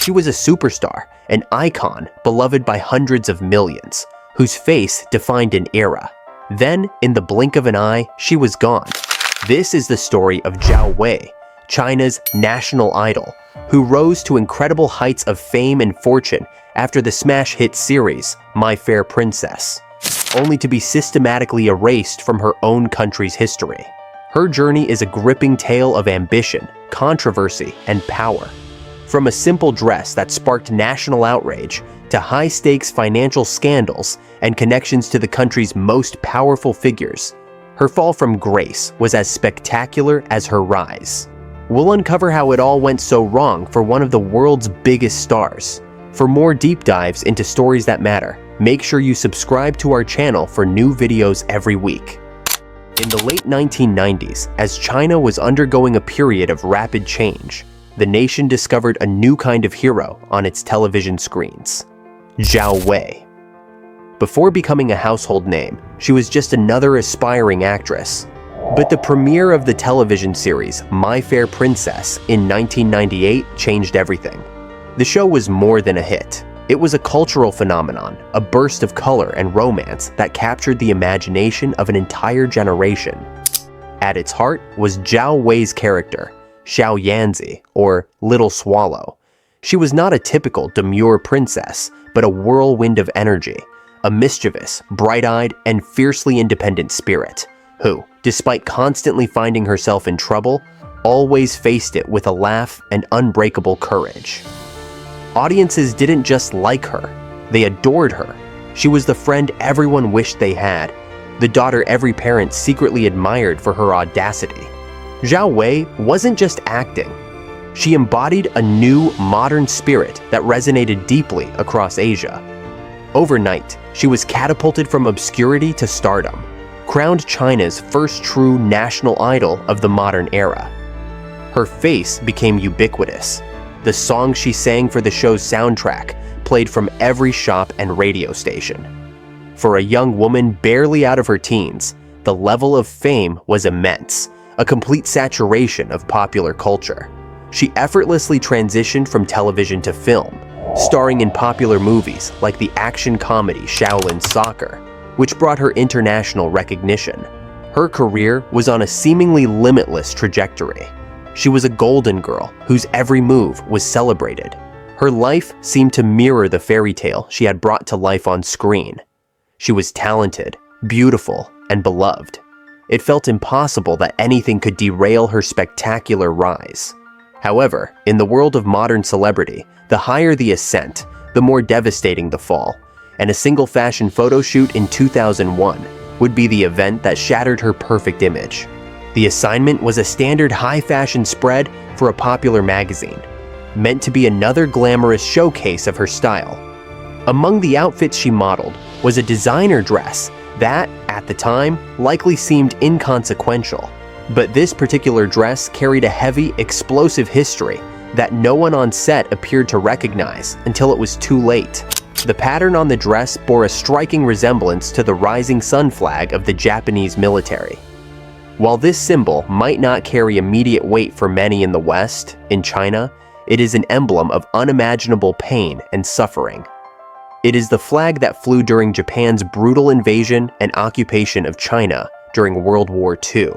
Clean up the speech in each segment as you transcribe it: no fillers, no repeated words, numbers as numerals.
She was a superstar, an icon beloved by hundreds of millions, whose face defined an era. Then, in the blink of an eye, she was gone. This is the story of Zhao Wei, China's national idol, who rose to incredible heights of fame and fortune after the smash hit series, My Fair Princess, only to be systematically erased from her own country's history. Her journey is a gripping tale of ambition, controversy, and power. From a simple dress that sparked national outrage to high-stakes financial scandals and connections to the country's most powerful figures, her fall from grace was as spectacular as her rise. We'll uncover how it all went so wrong for one of the world's biggest stars. For more deep dives into stories that matter, make sure you subscribe to our channel for new videos every week. In the late 1990s, as China was undergoing a period of rapid change, the nation discovered a new kind of hero on its television screens: Zhao Wei. Before becoming a household name, she was just another aspiring actress. But the premiere of the television series My Fair Princess in 1998 changed everything. The show was more than a hit. It was a cultural phenomenon, a burst of color and romance that captured the imagination of an entire generation. At its heart was Zhao Wei's character, Xiao Yanzi, or Little Swallow. She was not a typical demure princess, but a whirlwind of energy, a mischievous, bright-eyed, and fiercely independent spirit, who, despite constantly finding herself in trouble, always faced it with a laugh and unbreakable courage. Audiences didn't just like her, they adored her. She was the friend everyone wished they had, the daughter every parent secretly admired for her audacity. Zhao Wei wasn't just acting. She embodied a new, modern spirit that resonated deeply across Asia. Overnight, she was catapulted from obscurity to stardom, crowned China's first true national idol of the modern era. Her face became ubiquitous. The songs she sang for the show's soundtrack played from every shop and radio station. For a young woman barely out of her teens, the level of fame was immense, a complete saturation of popular culture. She effortlessly transitioned from television to film, starring in popular movies like the action comedy Shaolin Soccer, which brought her international recognition. Her career was on a seemingly limitless trajectory. She was a golden girl whose every move was celebrated. Her life seemed to mirror the fairy tale she had brought to life on screen. She was talented, beautiful, and beloved. It felt impossible that anything could derail her spectacular rise. However, in the world of modern celebrity, the higher the ascent, the more devastating the fall, and a single fashion photo shoot in 2001 would be the event that shattered her perfect image. The assignment was a standard high-fashion spread for a popular magazine, meant to be another glamorous showcase of her style. Among the outfits she modeled was a designer dress that, at the time, likely seemed inconsequential. But this particular dress carried a heavy, explosive history that no one on set appeared to recognize until it was too late. The pattern on the dress bore a striking resemblance to the rising sun flag of the Japanese military. While this symbol might not carry immediate weight for many in the West, in China, it is an emblem of unimaginable pain and suffering. It is the flag that flew during Japan's brutal invasion and occupation of China during World War II,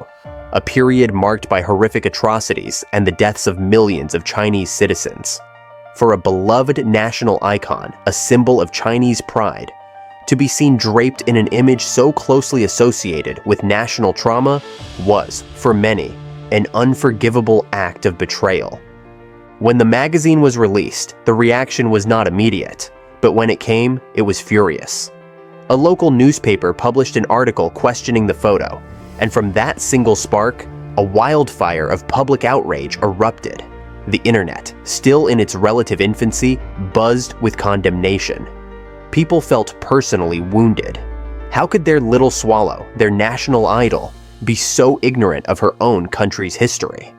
a period marked by horrific atrocities and the deaths of millions of Chinese citizens. For a beloved national icon, a symbol of Chinese pride, to be seen draped in an image so closely associated with national trauma was, for many, an unforgivable act of betrayal. When the magazine was released, the reaction was not immediate, but when it came, it was furious. A local newspaper published an article questioning the photo, and from that single spark, a wildfire of public outrage erupted. The internet, still in its relative infancy, buzzed with condemnation. People felt personally wounded. How could their little swallow, their national idol, be so ignorant of her own country's history?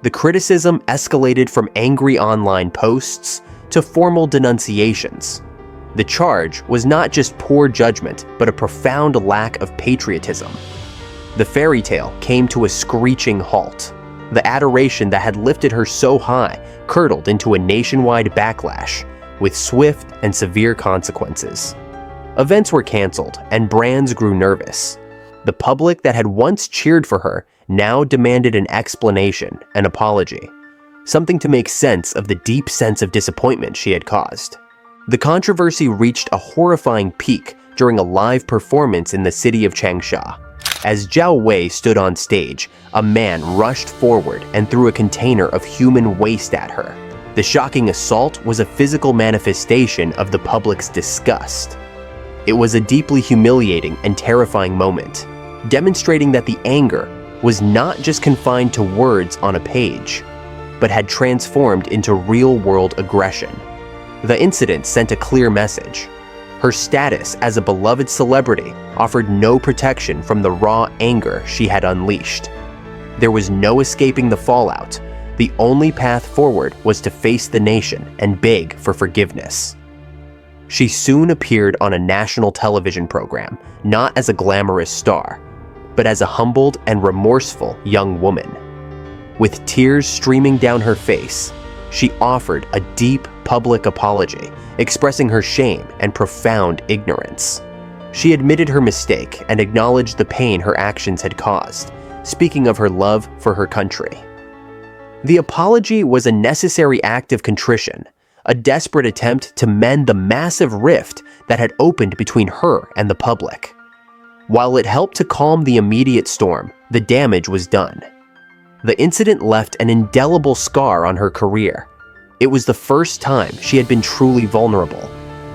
The criticism escalated from angry online posts to formal denunciations. The charge was not just poor judgment, but a profound lack of patriotism. The fairy tale came to a screeching halt. The adoration that had lifted her so high curdled into a nationwide backlash, with swift and severe consequences. Events were canceled, and brands grew nervous. The public that had once cheered for her now demanded an explanation, an apology, something to make sense of the deep sense of disappointment she had caused. The controversy reached a horrifying peak during a live performance in the city of Changsha. As Zhao Wei stood on stage, a man rushed forward and threw a container of human waste at her. The shocking assault was a physical manifestation of the public's disgust. It was a deeply humiliating and terrifying moment, demonstrating that the anger was not just confined to words on a page, but had transformed into real-world aggression. The incident sent a clear message. Her status as a beloved celebrity offered no protection from the raw anger she had unleashed. There was no escaping the fallout. The only path forward was to face the nation and beg for forgiveness. She soon appeared on a national television program, not as a glamorous star, but as a humbled and remorseful young woman. With tears streaming down her face, she offered a deep public apology, expressing her shame and profound ignorance. She admitted her mistake and acknowledged the pain her actions had caused, speaking of her love for her country. The apology was a necessary act of contrition, a desperate attempt to mend the massive rift that had opened between her and the public. While it helped to calm the immediate storm, the damage was done. The incident left an indelible scar on her career. It was the first time she had been truly vulnerable,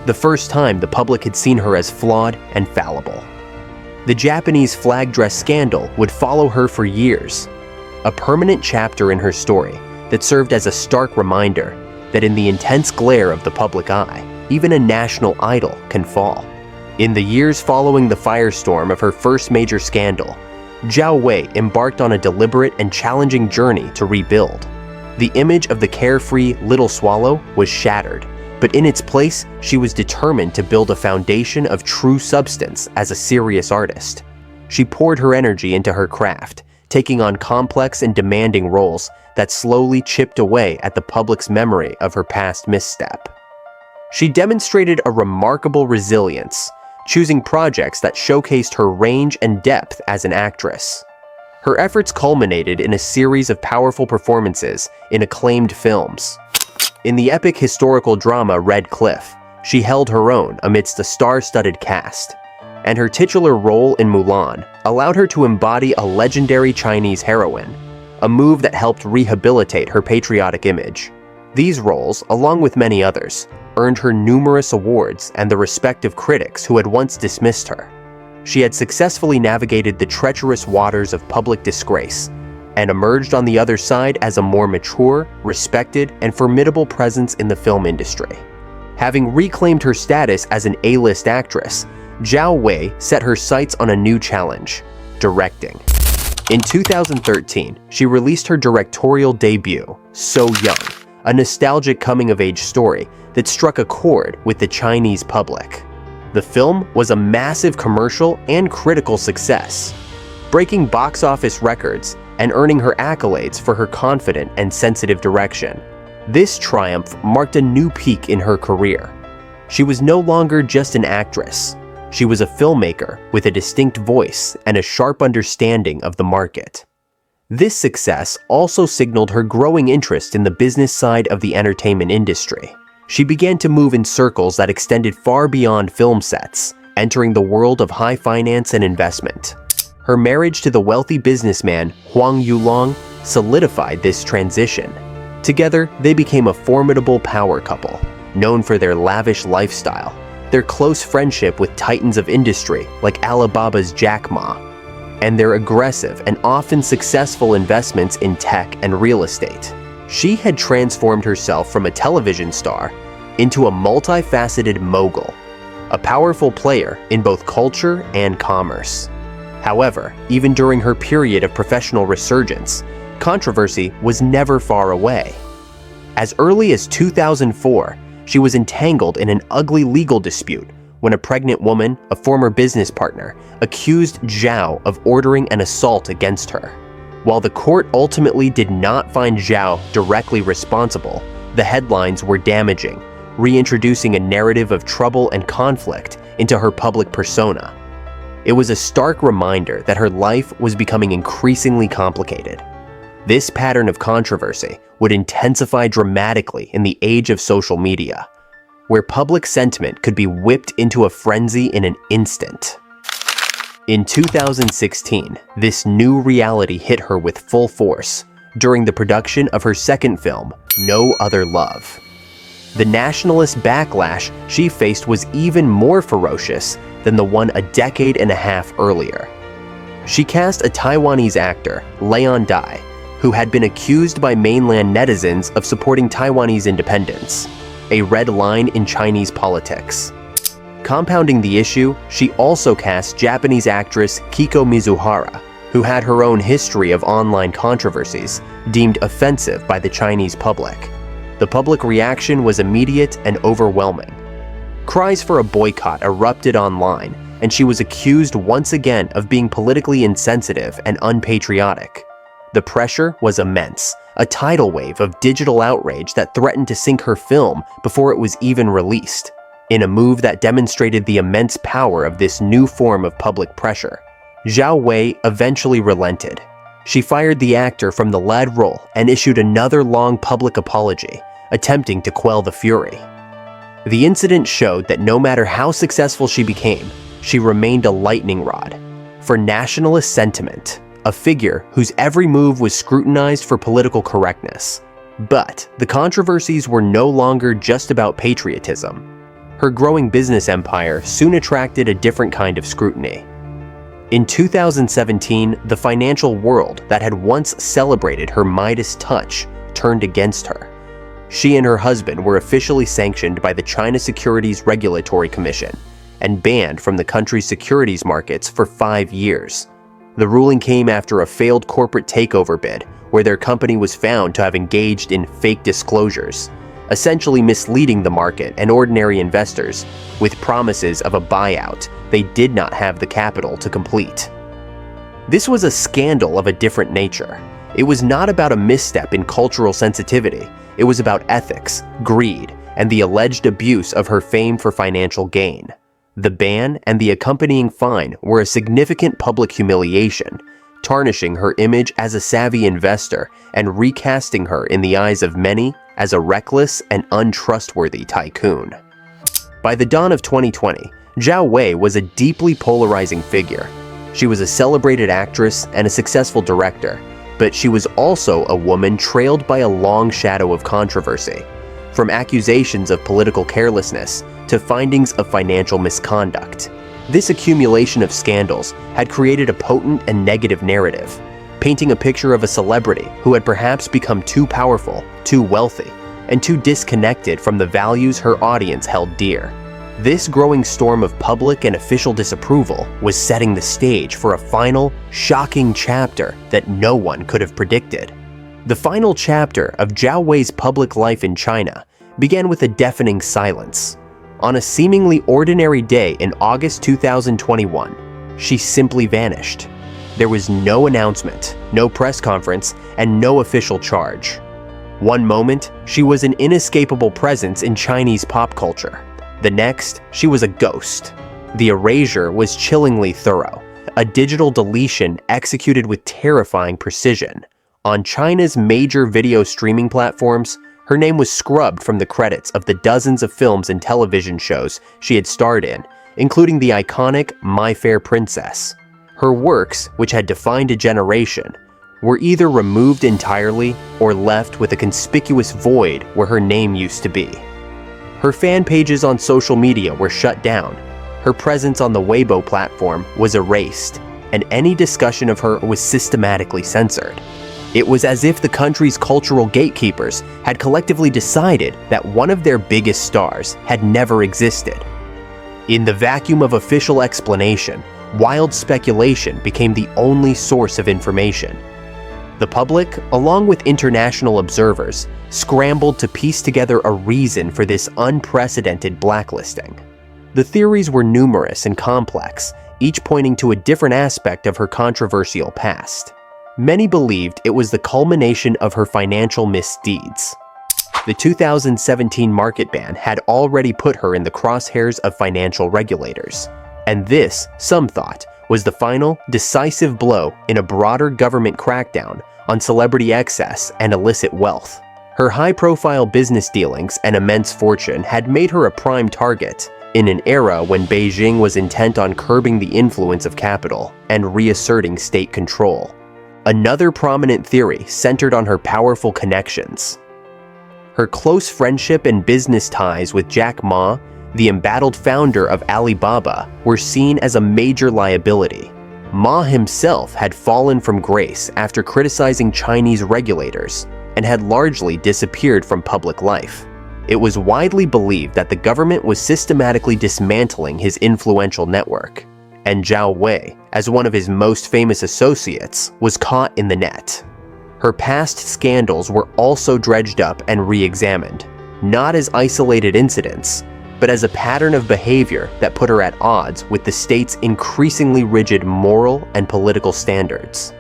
the first time the public had seen her as flawed and fallible. The Japanese flag dress scandal would follow her for years, a permanent chapter in her story that served as a stark reminder that in the intense glare of the public eye, even a national idol can fall. In the years following the firestorm of her first major scandal, Zhao Wei embarked on a deliberate and challenging journey to rebuild. The image of the carefree little swallow was shattered, but in its place, she was determined to build a foundation of true substance as a serious artist. She poured her energy into her craft, taking on complex and demanding roles that slowly chipped away at the public's memory of her past misstep. She demonstrated a remarkable resilience, choosing projects that showcased her range and depth as an actress. Her efforts culminated in a series of powerful performances in acclaimed films. In the epic historical drama Red Cliff, she held her own amidst a star-studded cast, and her titular role in Mulan allowed her to embody a legendary Chinese heroine, a move that helped rehabilitate her patriotic image. These roles, along with many others, earned her numerous awards and the respect of critics who had once dismissed her. She had successfully navigated the treacherous waters of public disgrace and emerged on the other side as a more mature, respected, and formidable presence in the film industry. Having reclaimed her status as an A-list actress, Zhao Wei set her sights on a new challenge: directing. In 2013, she released her directorial debut, So Young, a nostalgic coming-of-age story that struck a chord with the Chinese public. The film was a massive commercial and critical success, breaking box office records and earning her accolades for her confident and sensitive direction. This triumph marked a new peak in her career. She was no longer just an actress. She was a filmmaker with a distinct voice and a sharp understanding of the market. This success also signaled her growing interest in the business side of the entertainment industry. She began to move in circles that extended far beyond film sets, entering the world of high finance and investment. Her marriage to the wealthy businessman Huang Yulong solidified this transition. Together, they became a formidable power couple, known for their lavish lifestyle, their close friendship with titans of industry like Alibaba's Jack Ma, and their aggressive and often successful investments in tech and real estate. She had transformed herself from a television star into a multifaceted mogul, a powerful player in both culture and commerce. However, even during her period of professional resurgence, controversy was never far away. As early as 2004, she was entangled in an ugly legal dispute when a pregnant woman, a former business partner, accused Zhao of ordering an assault against her. While the court ultimately did not find Zhao directly responsible, the headlines were damaging, reintroducing a narrative of trouble and conflict into her public persona. It was a stark reminder that her life was becoming increasingly complicated. This pattern of controversy would intensify dramatically in the age of social media, where public sentiment could be whipped into a frenzy in an instant. In 2016, this new reality hit her with full force during the production of her second film, No Other Love. The nationalist backlash she faced was even more ferocious than the one a decade and a half earlier. She cast a Taiwanese actor, Leon Dai, who had been accused by mainland netizens of supporting Taiwanese independence, a red line in Chinese politics. Compounding the issue, she also cast Japanese actress Kiko Mizuhara, who had her own history of online controversies deemed offensive by the Chinese public. The public reaction was immediate and overwhelming. Cries for a boycott erupted online, and she was accused once again of being politically insensitive and unpatriotic. The pressure was immense, a tidal wave of digital outrage that threatened to sink her film before it was even released. In a move that demonstrated the immense power of this new form of public pressure, Zhao Wei eventually relented. She fired the actor from the lead role and issued another long public apology, attempting to quell the fury. The incident showed that no matter how successful she became, she remained a lightning rod for nationalist sentiment, a figure whose every move was scrutinized for political correctness. But the controversies were no longer just about patriotism. Her growing business empire soon attracted a different kind of scrutiny. In 2017, the financial world that had once celebrated her Midas touch turned against her. She and her husband were officially sanctioned by the China Securities Regulatory Commission and banned from the country's securities markets for 5 years. The ruling came after a failed corporate takeover bid where their company was found to have engaged in fake disclosures, essentially misleading the market and ordinary investors with promises of a buyout they did not have the capital to complete. This was a scandal of a different nature. It was not about a misstep in cultural sensitivity. It was about ethics, greed, and the alleged abuse of her fame for financial gain. The ban and the accompanying fine were a significant public humiliation, tarnishing her image as a savvy investor and recasting her in the eyes of many as a reckless and untrustworthy tycoon. By the dawn of 2020, Zhao Wei was a deeply polarizing figure. She was a celebrated actress and a successful director, but she was also a woman trailed by a long shadow of controversy, from accusations of political carelessness to findings of financial misconduct. This accumulation of scandals had created a potent and negative narrative, painting a picture of a celebrity who had perhaps become too powerful, too wealthy, and too disconnected from the values her audience held dear. This growing storm of public and official disapproval was setting the stage for a final, shocking chapter that no one could have predicted. The final chapter of Zhao Wei's public life in China began with a deafening silence. On a seemingly ordinary day in August 2021, she simply vanished. There was no announcement, no press conference, and no official charge. One moment, she was an inescapable presence in Chinese pop culture. The next, she was a ghost. The erasure was chillingly thorough, a digital deletion executed with terrifying precision. On China's major video streaming platforms, her name was scrubbed from the credits of the dozens of films and television shows she had starred in, including the iconic My Fair Princess. Her works, which had defined a generation, were either removed entirely or left with a conspicuous void where her name used to be. Her fan pages on social media were shut down, her presence on the Weibo platform was erased, and any discussion of her was systematically censored. It was as if the country's cultural gatekeepers had collectively decided that one of their biggest stars had never existed. In the vacuum of official explanation, wild speculation became the only source of information. The public, along with international observers, scrambled to piece together a reason for this unprecedented blacklisting. The theories were numerous and complex, each pointing to a different aspect of her controversial past. Many believed it was the culmination of her financial misdeeds. The 2017 market ban had already put her in the crosshairs of financial regulators, and this, some thought, was the final, decisive blow in a broader government crackdown on celebrity excess and illicit wealth. Her high-profile business dealings and immense fortune had made her a prime target in an era when Beijing was intent on curbing the influence of capital and reasserting state control. Another prominent theory centered on her powerful connections. Her close friendship and business ties with Jack Ma, the embattled founder of Alibaba, were seen as a major liability. Ma himself had fallen from grace after criticizing Chinese regulators and had largely disappeared from public life. It was widely believed that the government was systematically dismantling his influential network, and Zhao Wei, as one of his most famous associates, was caught in the net. Her past scandals were also dredged up and re-examined, not as isolated incidents, but as a pattern of behavior that put her at odds with the state's increasingly rigid moral and political standards.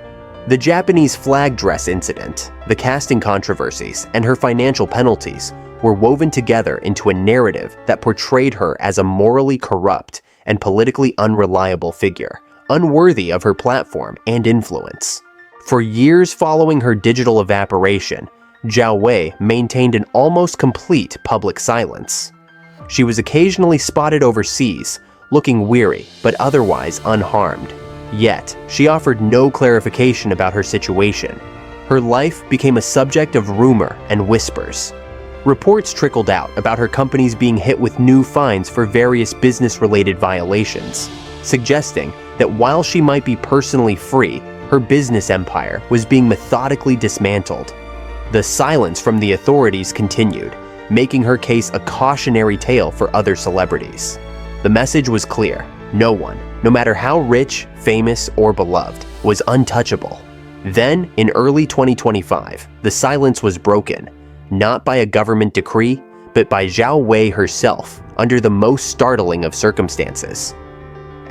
The Japanese flag dress incident, the casting controversies, and her financial penalties were woven together into a narrative that portrayed her as a morally corrupt and politically unreliable figure, unworthy of her platform and influence. For years following her digital evaporation, Zhao Wei maintained an almost complete public silence. She was occasionally spotted overseas, looking weary but otherwise unharmed. Yet, she offered no clarification about her situation. Her life became a subject of rumor and whispers. Reports trickled out about her companies being hit with new fines for various business-related violations, suggesting that while she might be personally free, her business empire was being methodically dismantled. The silence from the authorities continued, making her case a cautionary tale for other celebrities. The message was clear: no one, no matter how rich, famous, or beloved, was untouchable. Then, in early 2025, the silence was broken, not by a government decree, but by Zhao Wei herself, under the most startling of circumstances.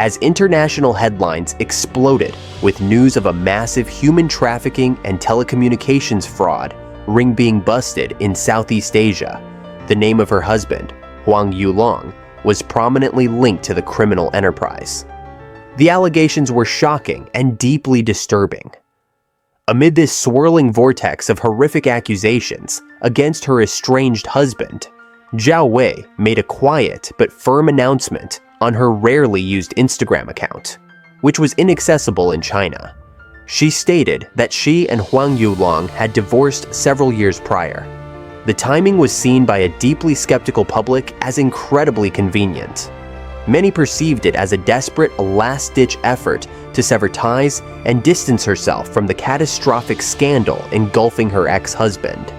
As international headlines exploded with news of a massive human trafficking and telecommunications fraud ring being busted in Southeast Asia, the name of her husband, Huang Yulong, was prominently linked to the criminal enterprise. The allegations were shocking and deeply disturbing. Amid this swirling vortex of horrific accusations against her estranged husband, Zhao Wei made a quiet but firm announcement on her rarely used Instagram account, which was inaccessible in China. She stated that she and Huang Yulong had divorced several years prior. The timing was seen by a deeply skeptical public as incredibly convenient. Many perceived it as a desperate, last-ditch effort to sever ties and distance herself from the catastrophic scandal engulfing her ex-husband.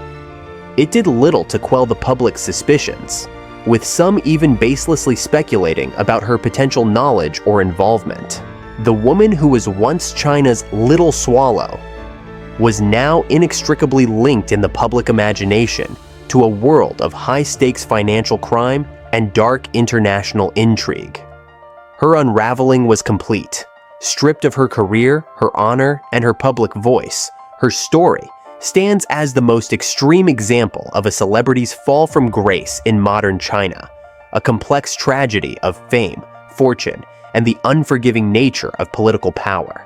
It did little to quell the public's suspicions, with some even baselessly speculating about her potential knowledge or involvement. The woman who was once China's little swallow was now inextricably linked in the public imagination to a world of high-stakes financial crime and dark international intrigue. Her unraveling was complete. Stripped of her career, her honor, and her public voice, her story stands as the most extreme example of a celebrity's fall from grace in modern China, a complex tragedy of fame, fortune, and the unforgiving nature of political power.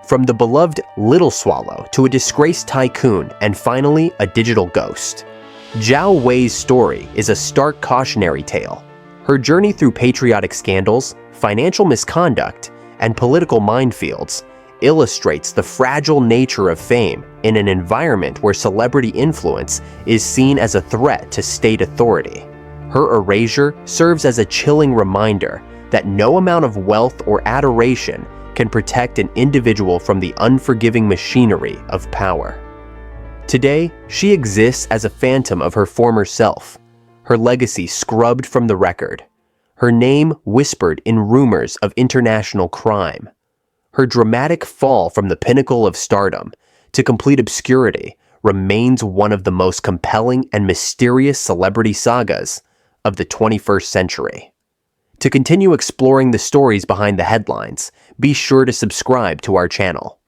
From the beloved little swallow to a disgraced tycoon and finally a digital ghost, Zhao Wei's story is a stark cautionary tale. Her journey through patriotic scandals, financial misconduct, and political minefields illustrates the fragile nature of fame in an environment where celebrity influence is seen as a threat to state authority. Her erasure serves as a chilling reminder that no amount of wealth or adoration can protect an individual from the unforgiving machinery of power. Today, she exists as a phantom of her former self, her legacy scrubbed from the record, her name whispered in rumors of international crime. Her dramatic fall from the pinnacle of stardom to complete obscurity remains one of the most compelling and mysterious celebrity sagas of the 21st century. To continue exploring the stories behind the headlines, be sure to subscribe to our channel.